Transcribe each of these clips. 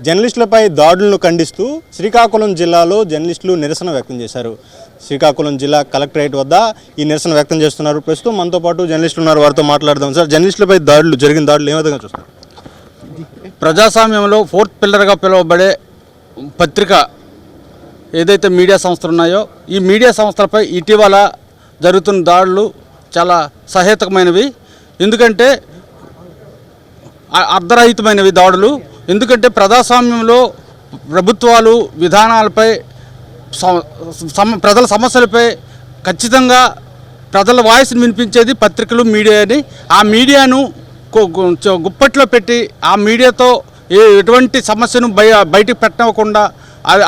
జర్నలిస్టులపై దాడులను ఖండిస్తూ శ్రీకాకుళం జిల్లాలో జర్నలిస్టులు నిరసన వ్యక్తం చేశారు. శ్రీకాకుళం జిల్లా కలెక్టరేట్ వద్ద ఈ నిరసన వ్యక్తం చేస్తున్నారు. ప్రస్తుతం మనతో పాటు జర్నలిస్టులు ఉన్నారు, వారితో మాట్లాడదాం. సార్, జర్నలిస్టులపై జరిగిన దాడులు ఏ విధంగా చూస్తారు? ప్రజాస్వామ్యంలో ఫోర్త్ పిల్లర్గా పిలువబడే పత్రిక ఏదైతే మీడియా సంస్థలు ఉన్నాయో ఈ మీడియా సంస్థలపై ఇటీవల జరుగుతున్న దాడులు చాలా సహేతుకమైనవి. ఎందుకంటే అర్ధరహితమైనవి దాడులు. ఎందుకంటే ప్రజాస్వామ్యంలో ప్రభుత్వాలు విధానాలపై ప్రజల సమస్యలపై ఖచ్చితంగా ప్రజల వాయిస్ని వినిపించేది పత్రికలు, మీడియాని. ఆ మీడియాను గుప్పట్లో పెట్టి ఆ మీడియాతో ఎటువంటి సమస్యను బయటకు పెట్టకుండా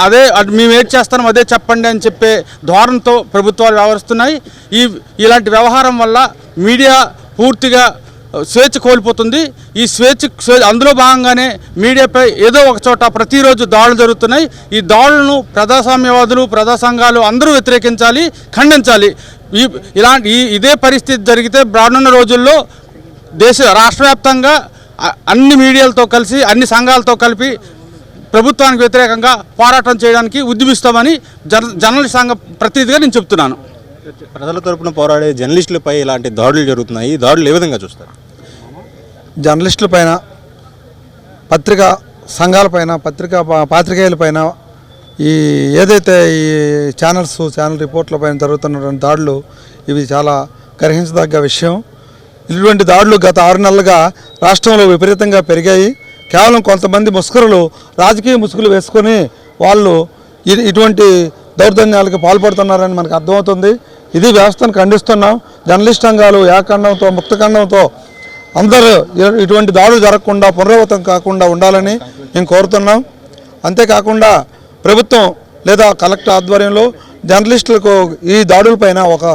అదే మేము ఏం చేస్తాం అదే చెప్పండి అని చెప్పే ధోరణితో ప్రభుత్వాలు వ్యవహరిస్తున్నాయి. ఇలాంటి వ్యవహారం వల్ల మీడియా పూర్తిగా స్వేచ్ఛ కోల్పోతుంది. ఈ అందులో భాగంగానే మీడియాపై ఏదో ఒక చోట ప్రతిరోజు దాడులు జరుగుతున్నాయి. ఈ దాడులను ప్రజాస్వామ్యవాదులు, ప్రజా సంఘాలు అందరూ వ్యతిరేకించాలి, ఖండించాలి. ఇదే పరిస్థితి జరిగితే రానున్న రోజుల్లో రాష్ట్ర వ్యాప్తంగా అన్ని మీడియాలతో కలిసి అన్ని సంఘాలతో కలిపి ప్రభుత్వానికి వ్యతిరేకంగా పోరాటం చేయడానికి ఉద్యమిస్తామని జర్నలిస్ట్ సంఘ ప్రతినిధిగా నేను చెప్తున్నాను. ప్రజల తరపున పోరాడే జర్నలిస్టులపై ఇలాంటి దాడులు జరుగుతున్నాయి. ఈ దాడులు ఏ విధంగా చూస్తారు? జర్నలిస్టులపైన, పత్రికా సంఘాలపైన, పాత్రికేయులపైన ఏదైతే ఈ ఛానల్ రిపోర్ట్లపైన జరుగుతున్నటువంటి దాడులు ఇవి చాలా గర్హించదగ్గ విషయం. ఇటువంటి దాడులు గత 6 నెలలుగా రాష్ట్రంలో విపరీతంగా పెరిగాయి. కేవలం కొంతమంది ముస్కరులు రాజకీయ ముసుగులు వేసుకొని వాళ్ళు ఇటువంటి దౌర్జన్యాలకు పాల్పడుతున్నారని మనకు అర్థమవుతుంది. ఇది వ్యవస్థను ఖండిస్తున్నాం. జర్నలిస్ట్ సంఘాలు ఏకఖండంతో, ముక్తఖండంతో అందరూ ఇటువంటి దాడులు జరగకుండా, పునరావృతం కాకుండా ఉండాలని మేము కోరుతున్నాం. అంతేకాకుండా ప్రభుత్వం లేదా కలెక్టర్ ఆధ్వర్యంలో జర్నలిస్టులకు ఈ దాడులపైన ఒక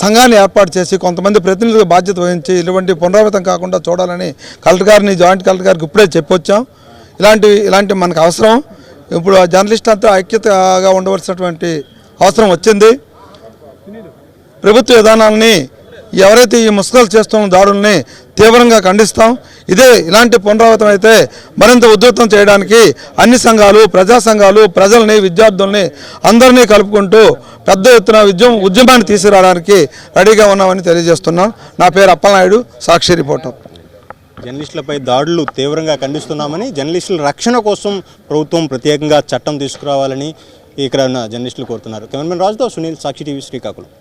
సంఘాన్ని ఏర్పాటు చేసి కొంతమంది ప్రతినిధులకు బాధ్యత వహించి ఇటువంటి పునరావృతం కాకుండా చూడాలని కలెక్టర్ గారిని, జాయింట్ కలెక్టర్ గారికి ఇప్పుడే చెప్పొచ్చాం. ఇలాంటి మనకు అవసరం. ఇప్పుడు జర్నలిస్ట్ అంతా ఐక్యతగా ఉండవలసినటువంటి అవసరం వచ్చింది. ప్రభుత్వ విధానాలని ఎవరైతే ఈ ముస్కలు చేస్తున్న దాడుల్ని తీవ్రంగా ఖండిస్తాం. ఇలాంటి పునరావృతం అయితే మరింత ఉధృతం చేయడానికి అన్ని సంఘాలు, ప్రజా సంఘాలు, ప్రజల్ని, విద్యార్థుల్ని అందరినీ కలుపుకుంటూ పెద్ద ఎత్తున ఉద్యమాన్ని తీసుకురావడానికి రెడీగా ఉన్నామని తెలియజేస్తున్నాం. నా పేరు అప్పలనాయుడు, సాక్షి రిపోర్టర్. జర్నలిస్టులపై దాడులు తీవ్రంగా ఖండిస్తున్నామని, జర్నలిస్టుల రక్షణ కోసం ప్రభుత్వం ప్రత్యేకంగా చట్టం తీసుకురావాలని ఇక్కడ ఉన్న జర్నలిస్టులు కోరుతున్నారు. కెమెరామెన్ రాజుతో సునీల్, సాక్షి టీవీ, శ్రీకాకుళం.